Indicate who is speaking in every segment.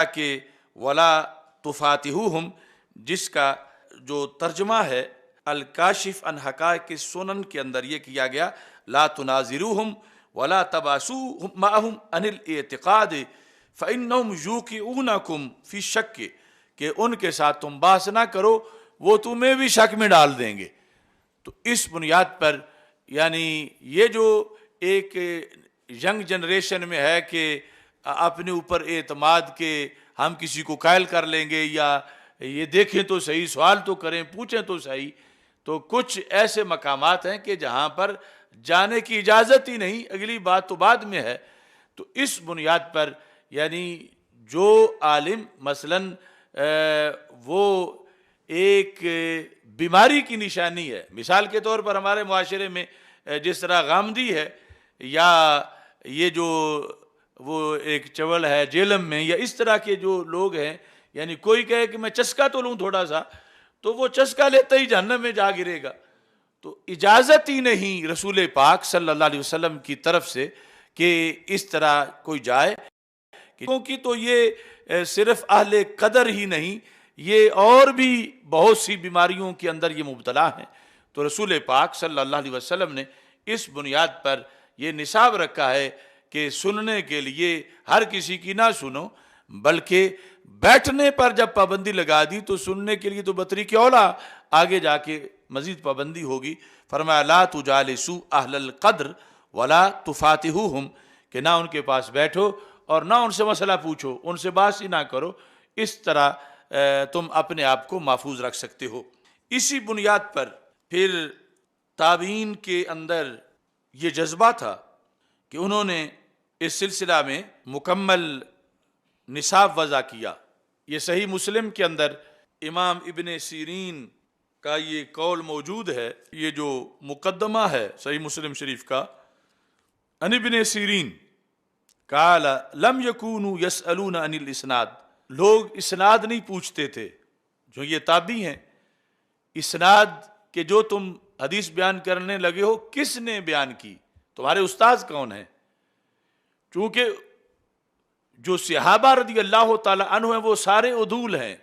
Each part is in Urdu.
Speaker 1: کہ ولا تفاتحوہم، جس کا جو ترجمہ ہے الکاشف عن حقائق سنن کے اندر یہ کیا گیا لا تناظروہم ولا تباسو معہم عن الاعتقاد فانہم یوقعونکم فی الشک، کہ ان کے ساتھ تم بحث نہ کرو، وہ تمہیں بھی شک میں ڈال دیں گے۔ تو اس بنیاد پر یعنی یہ جو ایک ینگ جنریشن میں ہے کہ اپنے اوپر اعتماد کہ ہم کسی کو قائل کر لیں گے، یا یہ دیکھیں تو صحیح، سوال تو کریں، پوچھیں تو صحیح، تو کچھ ایسے مقامات ہیں کہ جہاں پر جانے کی اجازت ہی نہیں، اگلی بات تو بعد میں ہے۔ تو اس بنیاد پر یعنی جو عالم مثلاً وہ ایک بیماری کی نشانی ہے، مثال کے طور پر ہمارے معاشرے میں جس طرح غامدی ہے، یا یہ جو وہ ایک چول ہے جیلم میں، یا اس طرح کے جو لوگ ہیں، یعنی کوئی کہے کہ میں چسکا تو لوں تھوڑا سا، تو وہ چسکا لیتا ہی جہنم میں جا گرے گا۔ تو اجازت ہی نہیں رسول پاک صلی اللہ علیہ وسلم کی طرف سے کہ اس طرح کوئی جائے، کیونکہ تو یہ صرف اہل قدر ہی نہیں، یہ اور بھی بہت سی بیماریوں کے اندر یہ مبتلا ہیں۔ تو رسول پاک صلی اللہ علیہ وسلم نے اس بنیاد پر یہ نصاب رکھا ہے کہ سننے کے لیے ہر کسی کی نہ سنو، بلکہ بیٹھنے پر جب پابندی لگا دی تو سننے کے لیے تو بطریق اولا آگے جا کے مزید پابندی ہوگی۔ فرمایا لا تجالسوا اہل القدر ولا تفاتحوہم، کہ نہ ان کے پاس بیٹھو اور نہ ان سے مسئلہ پوچھو، ان سے بات ہی نہ کرو، اس طرح تم اپنے آپ کو محفوظ رکھ سکتے ہو۔ اسی بنیاد پر پھر تابعین کے اندر یہ جذبہ تھا کہ انہوں نے اس سلسلہ میں مکمل نصاب وضع کیا۔ یہ صحیح مسلم کے اندر امام ابن سیرین کا یہ قول موجود ہے، یہ جو مقدمہ ہے صحیح مسلم شریف کا، ان ابن سیرین قال لم یکونوا یسألون عن الاسناد، لوگ اسناد نہیں پوچھتے تھے، جو یہ تابعی ہیں، اسناد کہ جو تم حدیث بیان کرنے لگے ہو کس نے بیان کی، تمہارے استاذ کون ہیں؟ چونکہ جو صحابہ رضی اللہ تعالی عنہ ہیں وہ سارے عدول ہیں،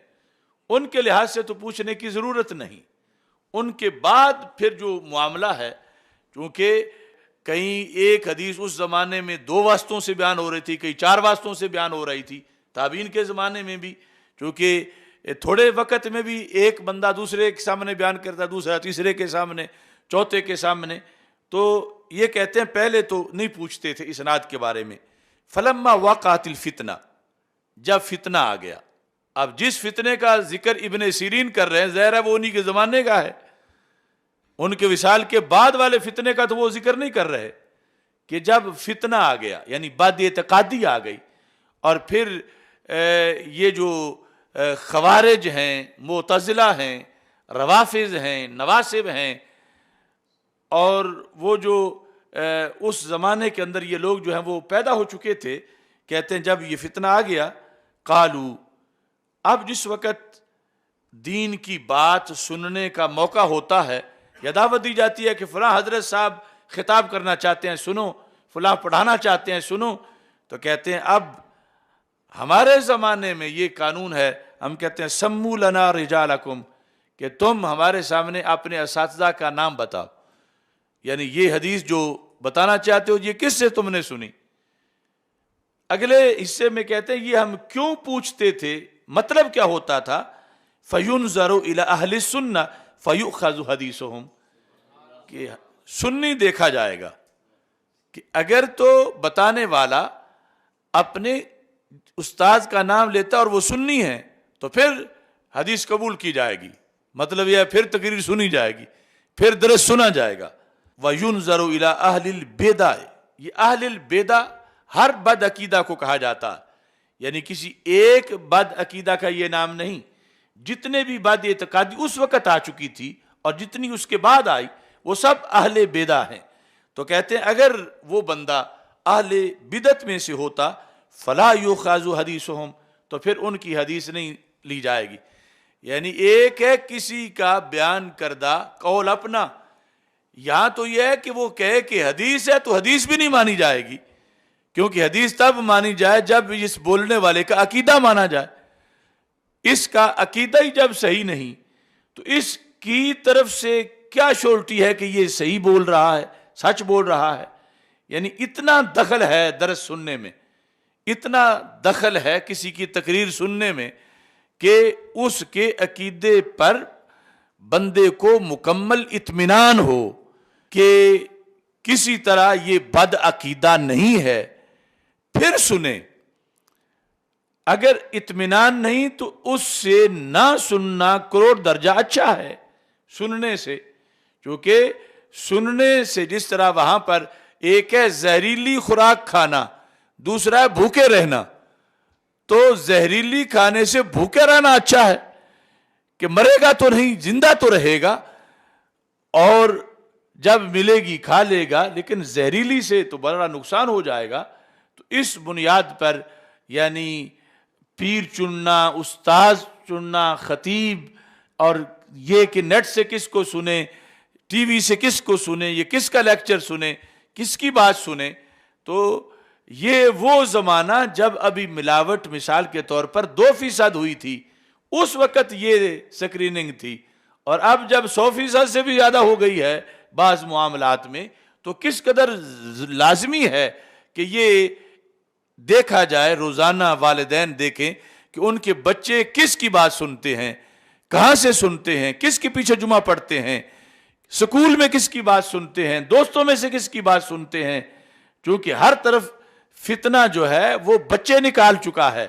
Speaker 1: ان کے لحاظ سے تو پوچھنے کی ضرورت نہیں۔ ان کے بعد پھر جو معاملہ ہے، چونکہ کہیں ایک حدیث اس زمانے میں 2 واسطوں سے بیان ہو رہی تھی، کہیں 4 واسطوں سے بیان ہو رہی تھی، تابعین کے زمانے میں بھی چونکہ تھوڑے وقت میں بھی ایک بندہ دوسرے کے سامنے بیان کرتا، دوسرا تیسرے کے سامنے، چوتھے کے سامنے، تو یہ کہتے ہیں پہلے تو نہیں پوچھتے تھے اسناد کے بارے میں۔ فلما وقعت الفتنہ، جب فتنہ آ گیا، اب جس فتنے کا ذکر ابن سیرین کر رہے ہیں ظاہر ہے وہ انہی کے زمانے کا ہے، ان کے وصال کے بعد والے فتنے کا تو وہ ذکر نہیں کر رہے، کہ جب فتنہ آ گیا یعنی بد اعتقادی آ گئی، اور پھر یہ جو خوارج ہیں، معتزلہ ہیں، روافض ہیں، نواسب ہیں، اور وہ جو اس زمانے کے اندر یہ لوگ جو ہیں وہ پیدا ہو چکے تھے، کہتے ہیں جب یہ فتنہ آ گیا، قالو، اب جس وقت دین کی بات سننے کا موقع ہوتا ہے یا دعوت دی جاتی ہے کہ فلاں حضرت صاحب خطاب کرنا چاہتے ہیں سنو، فلاں پڑھانا چاہتے ہیں سنو، تو کہتے ہیں اب ہمارے زمانے میں یہ قانون ہے، ہم کہتے ہیں سمو لنا رجالکم، کہ تم ہمارے سامنے اپنے اساتذہ کا نام بتاؤ، یعنی یہ حدیث جو بتانا چاہتے ہو یہ کس سے تم نے سنی۔ اگلے حصے میں کہتے ہیں یہ ہم کیوں پوچھتے تھے، مطلب کیا ہوتا تھا، فَيُنْظَرُ إِلَىٰ أَهْلِ السُّنَّةِ فَيُؤْخَذُ حَدِيثُهُمْ، کہ سنی دیکھا جائے گا کہ اگر تو بتانے والا اپنے استاذ کا نام لیتا اور وہ سنی ہے تو پھر حدیث قبول کی جائے گی، مطلب یہ ہے پھر تقریر سنی جائے گی، پھر درس سنا جائے گا۔ وَيُنْظَرُ إِلَىٰ أَهْلِ الْبِدْعِ، یہ اہل البدع ہر بد عقیدہ کو کہا جاتا ہے، یعنی کسی ایک بد عقیدہ کا یہ نام نہیں، جتنے بھی بد اعتقادی اس وقت آ چکی تھی اور جتنی اس کے بعد آئی وہ سب اہل بدع ہیں۔ تو کہتے ہیں اگر وہ بندہ اہل بدعت میں سے ہوتا فلا یؤخذ حدیثہم، تو پھر ان کی حدیث نہیں لی جائے گی۔ یعنی ایک ہے کسی کا بیان کردہ قول اپنا، یہاں تو یہ ہے کہ وہ کہے کہ حدیث ہے تو حدیث بھی نہیں مانی جائے گی، کیونکہ حدیث تب مانی جائے جب اس بولنے والے کا عقیدہ مانا جائے. اس کا عقیدہ ہی جب صحیح نہیں تو اس کی طرف سے کیا شورٹی ہے کہ یہ صحیح بول رہا ہے, سچ بول رہا ہے. یعنی اتنا دخل ہے درس سننے میں, اتنا دخل ہے کسی کی تقریر سننے میں کہ اس کے عقیدے پر بندے کو مکمل اطمینان ہو کہ کسی طرح یہ بد عقیدہ نہیں ہے, پھر سنیں. اگر اطمینان نہیں تو اس سے نہ سننا کروڑ درجہ اچھا ہے سننے سے. کیونکہ سننے سے جس طرح وہاں پر ایک ہے زہریلی خوراک کھانا, دوسرا ہے بھوکے رہنا, تو زہریلی کھانے سے بھوکے رہنا اچھا ہے کہ مرے گا تو نہیں, زندہ تو رہے گا, اور جب ملے گی کھا لے گا, لیکن زہریلی سے تو بڑا نقصان ہو جائے گا. تو اس بنیاد پر یعنی پیر چننا, استاذ چننا, خطیب, اور یہ کہ نیٹ سے کس کو سنے, ٹی وی سے کس کو سنے, یہ کس کا لیکچر سنے, کس کی بات سنے, تو یہ وہ زمانہ جب ابھی ملاوٹ مثال کے طور پر 2% ہوئی تھی, اس وقت یہ سکریننگ تھی. اور اب جب 100% سے بھی زیادہ ہو گئی ہے بعض معاملات میں, تو کس قدر لازمی ہے کہ یہ دیکھا جائے, روزانہ والدین دیکھیں کہ ان کے بچے کس کی بات سنتے ہیں, کہاں سے سنتے ہیں, کس کے پیچھے جمعہ پڑھتے ہیں, سکول میں کس کی بات سنتے ہیں, دوستوں میں سے کس کی بات سنتے ہیں. کیونکہ ہر طرف فتنہ جو ہے وہ بچے نکال چکا ہے,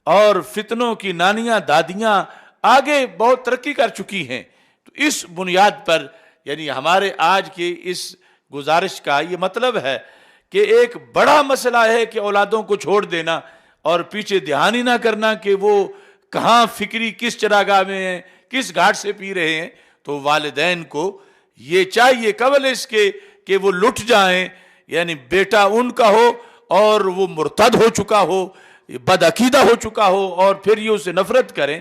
Speaker 1: اور فتنوں کی نانیاں دادیاں آگے بہت ترقی کر چکی ہیں. تو اس بنیاد پر یعنی ہمارے آج کی اس گزارش کا یہ مطلب ہے کہ ایک بڑا مسئلہ ہے کہ اولادوں کو چھوڑ دینا اور پیچھے دھیان ہی نہ کرنا کہ وہ کہاں فکری کس چراگاہ میں ہیں, کس گھاٹ سے پی رہے ہیں. تو والدین کو یہ چاہیے قبل اس کے کہ وہ لٹ جائیں, یعنی بیٹا ان کا ہو اور وہ مرتد ہو چکا ہو, بد عقیدہ ہو چکا ہو, اور پھر یہ اسے نفرت کریں,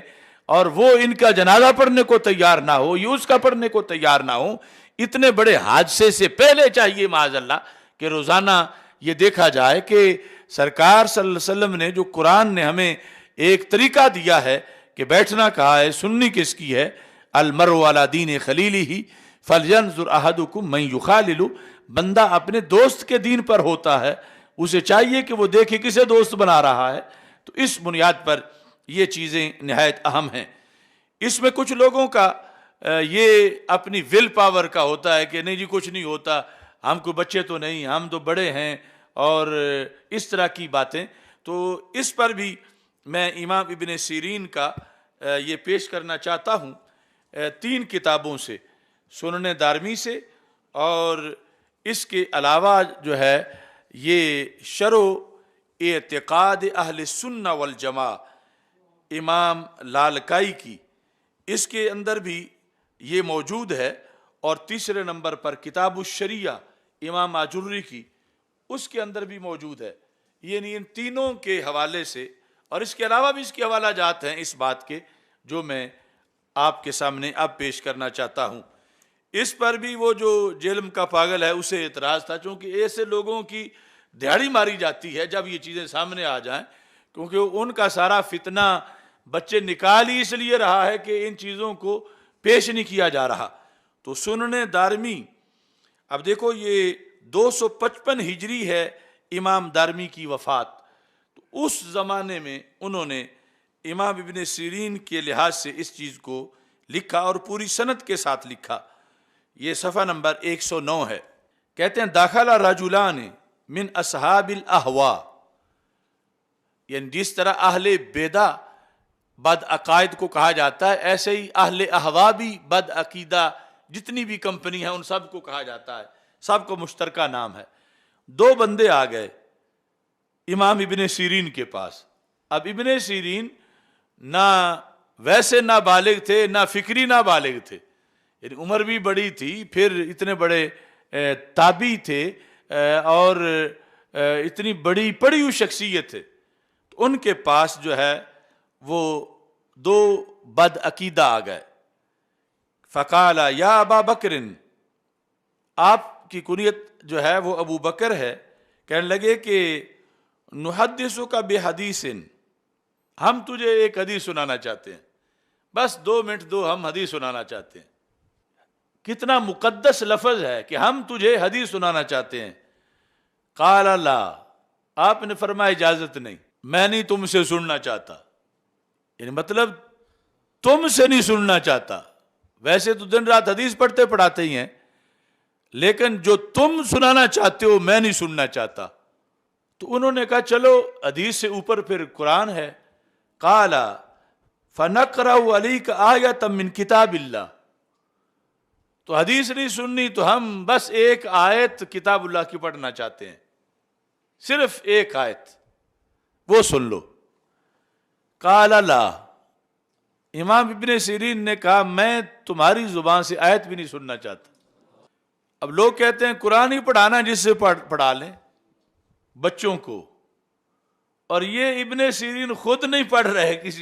Speaker 1: اور وہ ان کا جنازہ پڑھنے کو تیار نہ ہو, یہ اس کا پڑھنے کو تیار نہ ہو. اتنے بڑے حادثے سے پہلے چاہیے معاذ اللہ کہ روزانہ یہ دیکھا جائے کہ سرکار صلی اللہ علیہ وسلم نے جو قرآن نے ہمیں ایک طریقہ دیا ہے کہ بیٹھنا کہا ہے, سننی کس کی ہے, المرء علی دین خلیلہ فلینظر احدکم من یخالل, بندہ اپنے دوست کے دین پر ہوتا ہے, اسے چاہیے کہ وہ دیکھے کسے دوست بنا رہا ہے. تو اس بنیاد پر یہ چیزیں نہایت اہم ہیں. اس میں کچھ لوگوں کا یہ اپنی ول پاور کا ہوتا ہے کہ نہیں جی کچھ نہیں ہوتا, ہم کو بچے تو نہیں, ہم تو بڑے ہیں, اور اس طرح کی باتیں. تو اس پر بھی میں امام ابن سیرین کا یہ پیش کرنا چاہتا ہوں 3 کتابوں سے, سنن دارمی سے, اور اس کے علاوہ جو ہے یہ شرح اعتقاد اہل سنہ والجماع امام لالکائی کی, اس کے اندر بھی یہ موجود ہے. اور تیسرے نمبر پر کتاب الشریعہ امام آجری کی, اس کے اندر بھی موجود ہے. یعنی ان تینوں کے حوالے سے, اور اس کے علاوہ بھی اس کے حوالہ جات ہیں اس بات کے جو میں آپ کے سامنے اب پیش کرنا چاہتا ہوں. اس پر بھی وہ جو جہلم کا پاگل ہے اسے اعتراض تھا, چونکہ ایسے لوگوں کی دہاڑی ماری جاتی ہے جب یہ چیزیں سامنے آ جائیں, کیونکہ ان کا سارا فتنہ بچے نکال ہی اس لیے رہا ہے کہ ان چیزوں کو پیش نہیں کیا جا رہا. تو سنن دارمی, اب دیکھو یہ 255 ہجری ہے امام دارمی کی وفات. تو اس زمانے میں انہوں نے امام ابن سیرین کے لحاظ سے اس چیز کو لکھا اور پوری سند کے ساتھ لکھا. یہ صفحہ نمبر 109 ہے. کہتے ہیں داخل رجلان من اصحاب الاہواء, یعنی جس طرح اہل بیدع بد عقائد کو کہا جاتا ہے, ایسے ہی اہل اہواء بھی بد عقیدہ جتنی بھی کمپنی ہیں ان سب کو کہا جاتا ہے, سب کو مشترکہ نام ہے. 2 بندے آ گئے امام ابن سیرین کے پاس. اب ابن سیرین نہ ویسے نہ بالغ تھے, نہ فکری نہ بالغ تھے, یعنی عمر بھی بڑی تھی, پھر اتنے بڑے تابعی تھے, اور اتنی بڑی پڑھی ہوئی شخصیت تھے. تو ان کے پاس جو ہے وہ 2 بد عقیدہ آ گئے. فقال یا ابا بکر, آپ کی کنیت جو ہے وہ ابو بکر ہے, کہنے لگے کہ نحدثک بحدیث، ہم تجھے ایک حدیث سنانا چاہتے ہیں، بس 2 منٹ دو، ہم حدیث سنانا چاہتے ہیں۔ کتنا مقدس لفظ ہے کہ ہم تجھے حدیث سنانا چاہتے ہیں۔ قال لا، آپ نے فرمایا اجازت نہیں، میں نہیں تم سے سننا چاہتا، یعنی مطلب تم سے نہیں سننا چاہتا، ویسے تو دن رات حدیث پڑھاتے ہی ہیں، لیکن جو تم سنانا چاہتے ہو میں نہیں سننا چاہتا۔ تو انہوں نے کہا چلو حدیث سے اوپر پھر قرآن ہے۔ قال فنقرأ علیک آیۃ من کتاب اللہ، تو حدیث نہیں سننی تو ہم بس ایک آیت کتاب اللہ کی پڑھنا چاہتے ہیں، صرف ایک آیت، وہ سن لو۔ قال لا، امام ابن سیرین نے کہا میں تمہاری زبان سے آیت بھی نہیں سننا چاہتا۔ اب لوگ کہتے ہیں قرآن ہی پڑھانا، جس سے پڑھا لیں بچوں کو، اور یہ ابن سیرین خود نہیں پڑھ رہے کسی